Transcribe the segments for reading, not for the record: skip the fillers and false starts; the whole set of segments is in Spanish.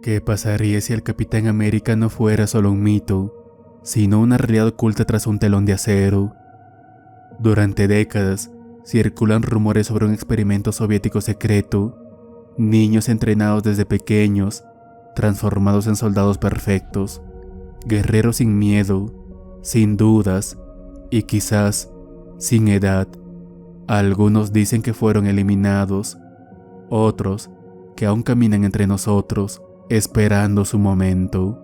¿Qué pasaría si el Capitán América no fuera solo un mito, sino una realidad oculta tras un telón de acero? Durante décadas, circulan rumores sobre un experimento soviético secreto, niños entrenados desde pequeños, transformados en soldados perfectos, guerreros sin miedo, sin dudas y quizás sin edad. Algunos dicen que fueron eliminados, otros que aún caminan entre nosotros, esperando su momento.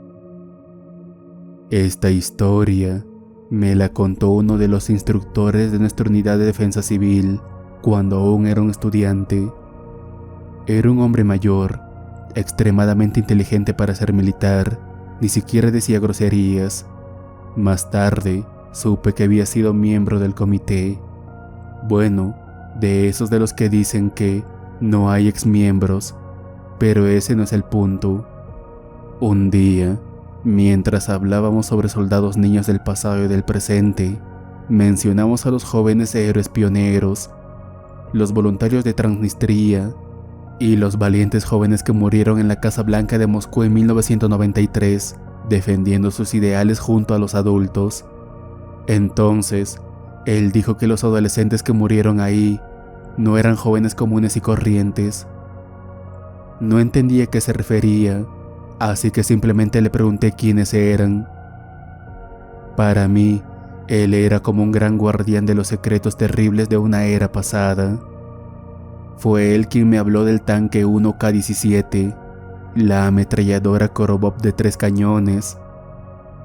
Esta historia me la contó uno de los instructores de nuestra unidad de defensa civil cuando aún era un estudiante. Era un hombre mayor, extremadamente inteligente para ser militar, ni siquiera decía groserías. Más tarde, supe que había sido miembro del comité. Bueno, de esos de los que dicen que no hay exmiembros, pero ese no es el punto. Un día, mientras hablábamos sobre soldados niños del pasado y del presente, mencionamos a los jóvenes héroes pioneros, los voluntarios de Transnistria y los valientes jóvenes que murieron en la Casa Blanca de Moscú en 1993, defendiendo sus ideales junto a los adultos. Entonces, él dijo que los adolescentes que murieron ahí no eran jóvenes comunes y corrientes. No entendía a qué se refería, así que simplemente le pregunté quiénes eran. Para mí, él era como un gran guardián de los secretos terribles de una era pasada. Fue él quien me habló del tanque 1K-17, la ametralladora Korobov de 3 cañones,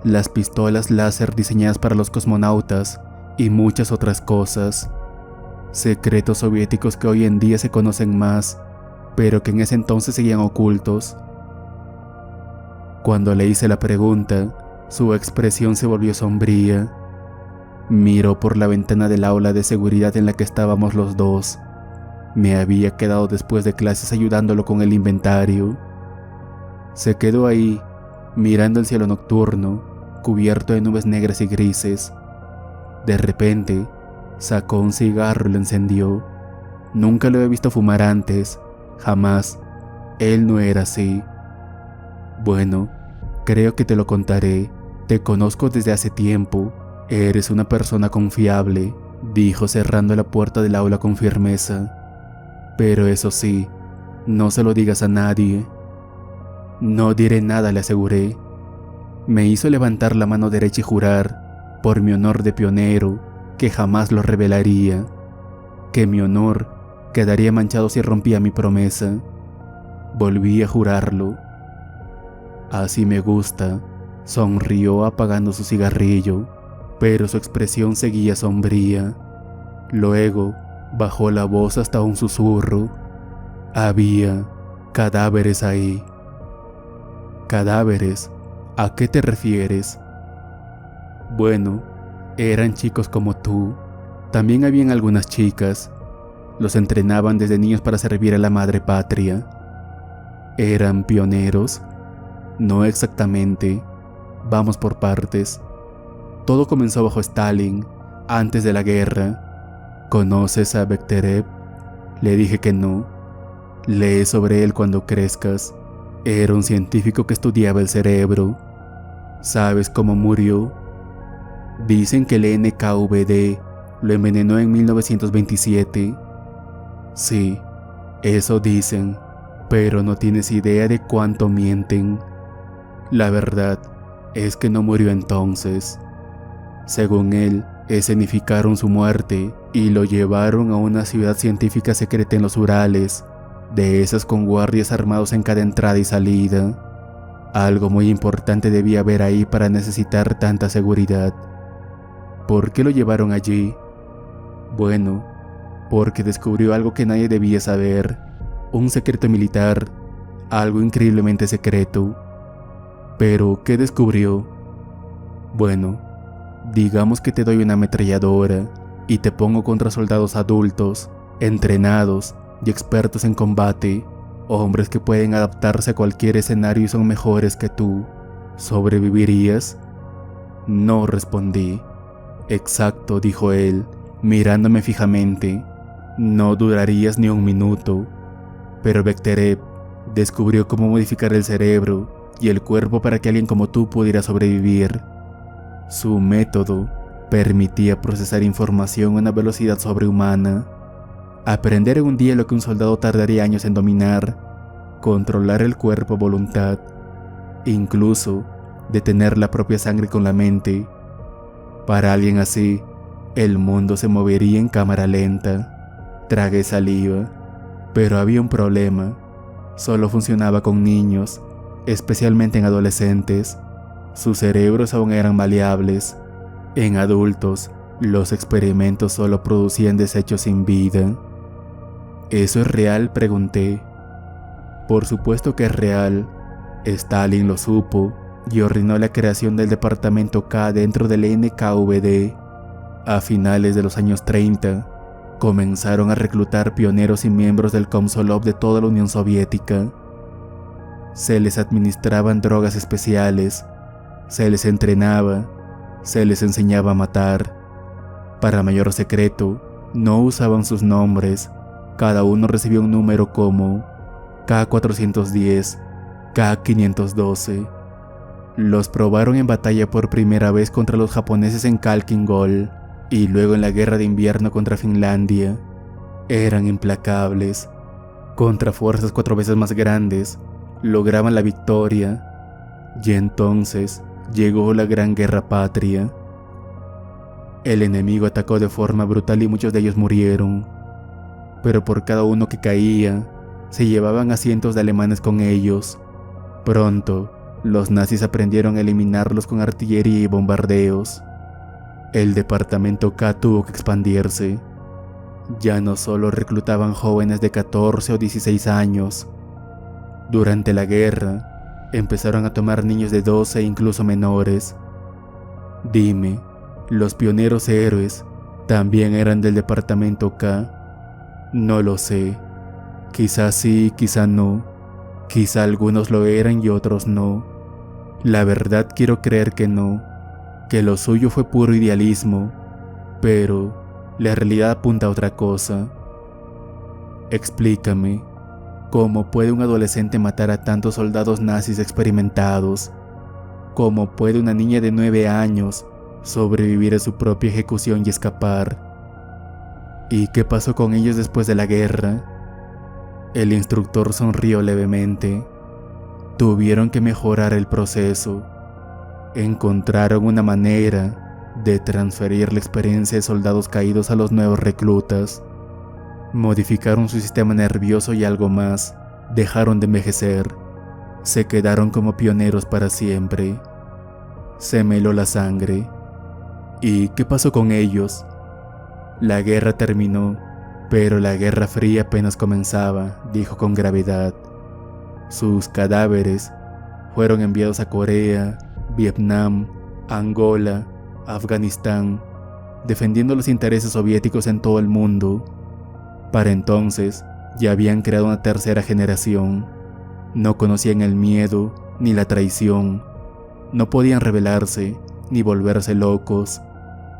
las pistolas láser diseñadas para los cosmonautas y muchas otras cosas. Secretos soviéticos que hoy en día se conocen más, pero que en ese entonces seguían ocultos. Cuando le hice la pregunta, su expresión se volvió sombría. Miró por la ventana del aula de seguridad en la que estábamos los dos. Me había quedado después de clases ayudándolo con el inventario. Se quedó ahí, mirando el cielo nocturno, cubierto de nubes negras y grises. De repente, sacó un cigarro y lo encendió. Nunca lo había visto fumar antes, jamás. Él no era así. Bueno, creo que te lo contaré. Te conozco desde hace tiempo. Eres una persona confiable, dijo cerrando la puerta del aula con firmeza. Pero eso sí, no se lo digas a nadie. No diré nada, le aseguré. Me hizo levantar la mano derecha y jurar, por mi honor de pionero, que jamás lo revelaría, que mi honor quedaría manchado si rompía mi promesa. Volví a jurarlo. Así me gusta, sonrió apagando su cigarrillo, pero su expresión seguía sombría. Luego bajó la voz hasta un susurro. Había cadáveres ahí. ¿Cadáveres? ¿A qué te refieres? Bueno, eran chicos como tú. También habían algunas chicas. Los entrenaban desde niños para servir a la madre patria. ¿Eran pioneros? No exactamente. Vamos por partes. Todo comenzó bajo Stalin, antes de la guerra. ¿Conoces a Bekhterev? Le dije que no. Lee sobre él cuando crezcas. Era un científico que estudiaba el cerebro. ¿Sabes cómo murió? Dicen que el NKVD lo envenenó en 1927. Sí, eso dicen, pero no tienes idea de cuánto mienten. La verdad es que no murió entonces. Según él, escenificaron su muerte y lo llevaron a una ciudad científica secreta en los Urales, de esas con guardias armados en cada entrada y salida. Algo muy importante debía haber ahí para necesitar tanta seguridad. ¿Por qué lo llevaron allí? Bueno, porque descubrió algo que nadie debía saber, un secreto militar, algo increíblemente secreto. ¿Pero qué descubrió? Bueno, digamos que te doy una ametralladora y te pongo contra soldados adultos, entrenados y expertos en combate, hombres que pueden adaptarse a cualquier escenario y son mejores que tú. ¿Sobrevivirías? No, respondí. Exacto, dijo él, mirándome fijamente. No durarías ni un minuto. Pero Bechterev descubrió cómo modificar el cerebro y el cuerpo para que alguien como tú pudiera sobrevivir. Su método permitía procesar información a una velocidad sobrehumana, aprender en un día lo que un soldado tardaría años en dominar, controlar el cuerpo a voluntad, incluso detener la propia sangre con la mente. Para alguien así, el mundo se movería en cámara lenta. Tragué saliva, pero había un problema. Solo funcionaba con niños, especialmente en adolescentes. Sus cerebros aún eran maleables. En adultos, los experimentos solo producían desechos sin vida. ¿Eso es real?, pregunté. Por supuesto que es real. Stalin lo supo y ordenó la creación del Departamento K dentro del NKVD. A finales de los años 30, comenzaron a reclutar pioneros y miembros del Komsomol de toda la Unión Soviética. Se les administraban drogas especiales, se les entrenaba, se les enseñaba a matar. Para mayor secreto, no usaban sus nombres, cada uno recibía un número como K410, K512. Los probaron en batalla por primera vez contra los japoneses en Khalkhin Gol y luego en la guerra de invierno contra Finlandia. Eran implacables. Contra fuerzas 4 veces más grandes, lograban la victoria. Y entonces llegó la Gran Guerra Patria. El enemigo atacó de forma brutal y muchos de ellos murieron. Pero por cada uno que caía, se llevaban a cientos de alemanes con ellos. Pronto, los nazis aprendieron a eliminarlos con artillería y bombardeos. El Departamento K tuvo que expandirse. Ya no solo reclutaban jóvenes de 14 o 16 años. Durante la guerra, empezaron a tomar niños de 12 e incluso menores. Dime, ¿los pioneros héroes también eran del Departamento K? No lo sé. Quizá sí, quizá no. Quizá algunos lo eran y otros no. La verdad quiero creer que no, que lo suyo fue puro idealismo, pero la realidad apunta a otra cosa. Explícame, ¿cómo puede un adolescente matar a tantos soldados nazis experimentados? ¿Cómo puede una niña de 9 años sobrevivir a su propia ejecución y escapar? ¿Y qué pasó con ellos después de la guerra? El instructor sonrió levemente. Tuvieron que mejorar el proceso. Encontraron una manera de transferir la experiencia de soldados caídos a los nuevos reclutas. Modificaron su sistema nervioso y algo más. Dejaron de envejecer. Se quedaron como pioneros para siempre. Se me heló la sangre. ¿Y qué pasó con ellos? La guerra terminó, pero la Guerra Fría apenas comenzaba, dijo con gravedad. Sus cadáveres fueron enviados a Corea, Vietnam, Angola, Afganistán, defendiendo los intereses soviéticos en todo el mundo. Para entonces, ya habían creado una tercera generación. No conocían el miedo ni la traición. No podían rebelarse ni volverse locos.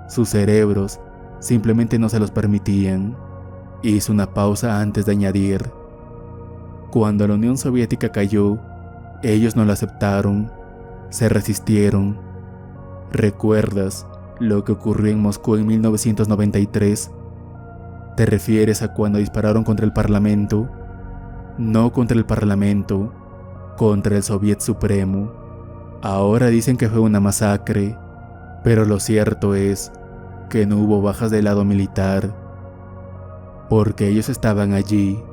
Sus cerebros simplemente no se los permitían. Hizo una pausa antes de añadir: cuando la Unión Soviética cayó, ellos no la aceptaron, se resistieron. ¿Recuerdas lo que ocurrió en Moscú en 1993? ¿Te refieres a cuando dispararon contra el Parlamento? No contra el Parlamento, contra el Soviet Supremo. Ahora dicen que fue una masacre, Pero lo cierto es que no hubo bajas del lado militar, porque ellos estaban allí.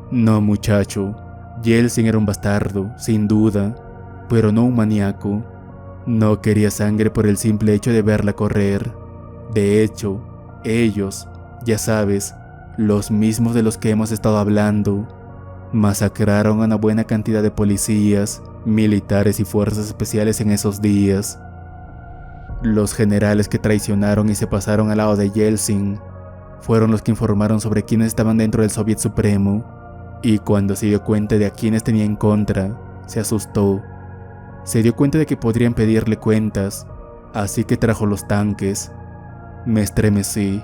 No, muchacho, Yeltsin era un bastardo, sin duda, pero no un maníaco. No quería sangre por el simple hecho de verla correr. De hecho, ellos, ya sabes, los mismos de los que hemos estado hablando, masacraron a una buena cantidad de policías, militares y fuerzas especiales en esos días. Los generales que traicionaron y se pasaron al lado de Yeltsin fueron los que informaron sobre quiénes estaban dentro del Soviet Supremo, y cuando se dio cuenta de a quiénes tenía en contra, se asustó. Se dio cuenta de que podrían pedirle cuentas, así que trajo los tanques. Me estremecí.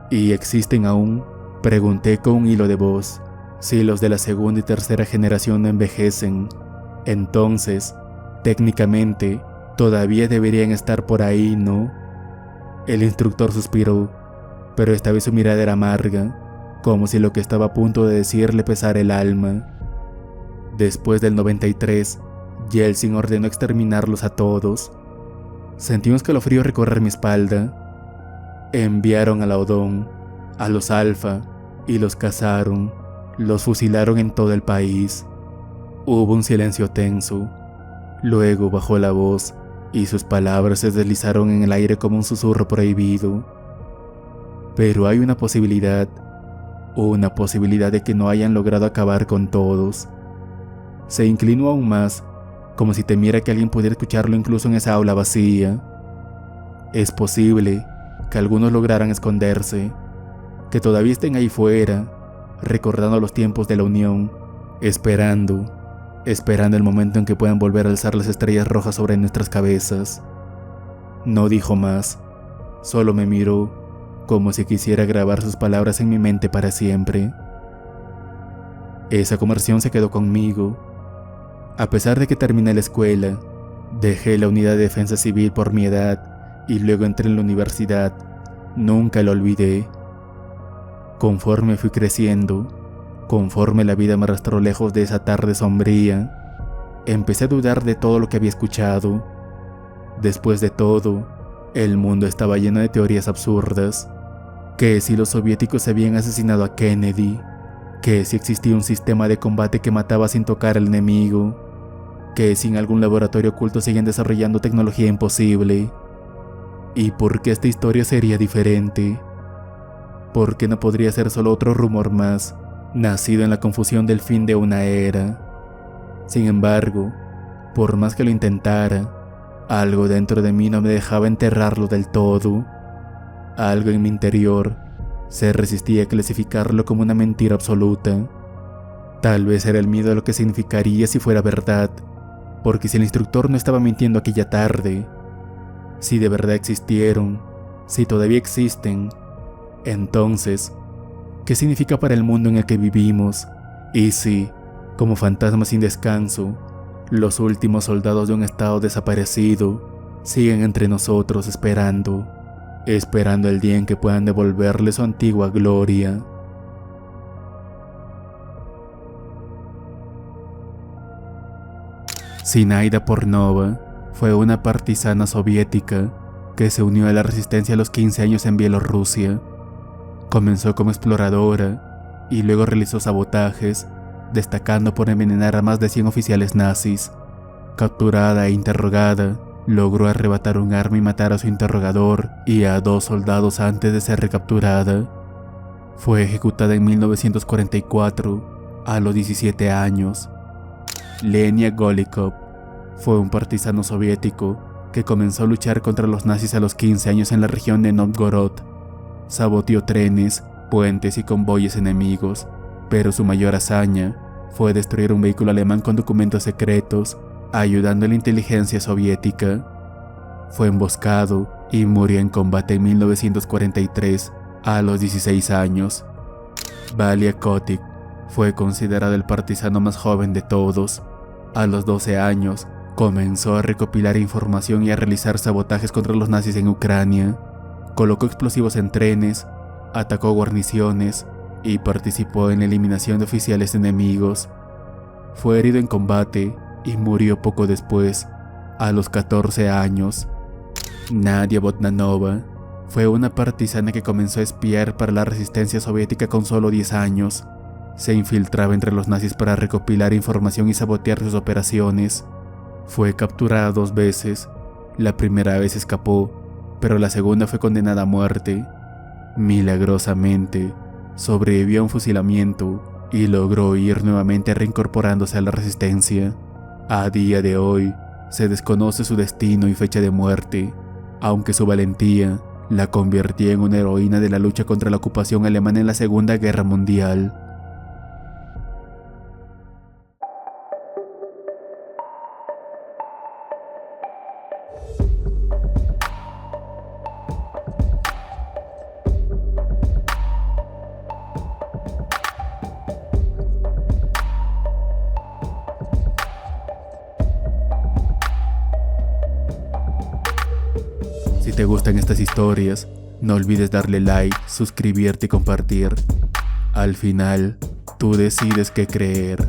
¿Y existen aún? Pregunté con un hilo de voz. Si los de la segunda y tercera generación no envejecen, entonces, técnicamente, todavía deberían estar por ahí, ¿no? El instructor suspiró, pero esta vez su mirada era amarga, como si lo que estaba a punto de decir le pesara el alma. Después del 93, Yeltsin ordenó exterminarlos a todos. Sentí un escalofrío recorrer mi espalda. Enviaron a Laodón, a los Alfa, y los cazaron. Los fusilaron en todo el país. Hubo un silencio tenso. Luego bajó la voz y sus palabras se deslizaron en el aire como un susurro prohibido. Pero hay una posibilidad de que no hayan logrado acabar con todos. Se inclinó aún más, como si temiera que alguien pudiera escucharlo incluso en esa aula vacía. Es posible que algunos lograran esconderse, que todavía estén ahí fuera, recordando los tiempos de la Unión, esperando el momento en que puedan volver a alzar las estrellas rojas sobre nuestras cabezas. No dijo más, solo me miró, como si quisiera grabar sus palabras en mi mente para siempre. Esa conversación se quedó conmigo. A pesar de que terminé la escuela, dejé la unidad de defensa civil por mi edad y luego entré en la universidad, nunca lo olvidé. Conforme fui creciendo, conforme la vida me arrastró lejos de esa tarde sombría, empecé a dudar de todo lo que había escuchado. Después de todo, el mundo estaba lleno de teorías absurdas. Que si los soviéticos habían asesinado a Kennedy, que si existía un sistema de combate que mataba sin tocar al enemigo, que si en algún laboratorio oculto seguían desarrollando tecnología imposible. ¿Y por qué esta historia sería diferente? ¿Por qué no podría ser solo otro rumor más, nacido en la confusión del fin de una era? Sin embargo, por más que lo intentara, algo dentro de mí no me dejaba enterrarlo del todo. Algo en mi interior se resistía a clasificarlo como una mentira absoluta. Tal vez era el miedo a lo que significaría si fuera verdad, porque si el instructor no estaba mintiendo aquella tarde, si de verdad existieron, si todavía existen, entonces, ¿qué significa para el mundo en el que vivimos? Y si, como fantasmas sin descanso, los últimos soldados de un estado desaparecido siguen entre nosotros esperando el día en que puedan devolverle su antigua gloria. Zinaida Pornova fue una partisana soviética que se unió a la resistencia a los 15 años en Bielorrusia. Comenzó como exploradora y luego realizó sabotajes, destacando por envenenar a más de 100 oficiales nazis. Capturada e interrogada, logró arrebatar un arma y matar a su interrogador y a 2 soldados antes de ser recapturada. Fue ejecutada en 1944, a los 17 años. Lenia Golikov fue un partisano soviético que comenzó a luchar contra los nazis a los 15 años en la región de Novgorod. Saboteó trenes, puentes y convoyes enemigos, pero su mayor hazaña fue destruir un vehículo alemán con documentos secretos, ayudando a la inteligencia soviética. Fue emboscado y murió en combate en 1943, a los 16 años. Valia Kotick fue considerado el partisano más joven de todos. A los 12 años, comenzó a recopilar información y a realizar sabotajes contra los nazis en Ucrania. Colocó explosivos en trenes, atacó guarniciones y participó en la eliminación de oficiales enemigos. Fue herido en combate y murió poco después, a los 14 años. Nadia Botnanova fue una partisana que comenzó a espiar para la resistencia soviética con solo 10 años. Se infiltraba entre los nazis para recopilar información y sabotear sus operaciones. Fue capturada 2 veces. La primera vez escapó, pero la segunda fue condenada a muerte. Milagrosamente, sobrevivió a un fusilamiento y logró ir nuevamente reincorporándose a la resistencia. A día de hoy, se desconoce su destino y fecha de muerte, aunque su valentía la convirtió en una heroína de la lucha contra la ocupación alemana en la Segunda Guerra Mundial. Si te gustan estas historias, no olvides darle like, suscribirte y compartir. Al final, tú decides qué creer.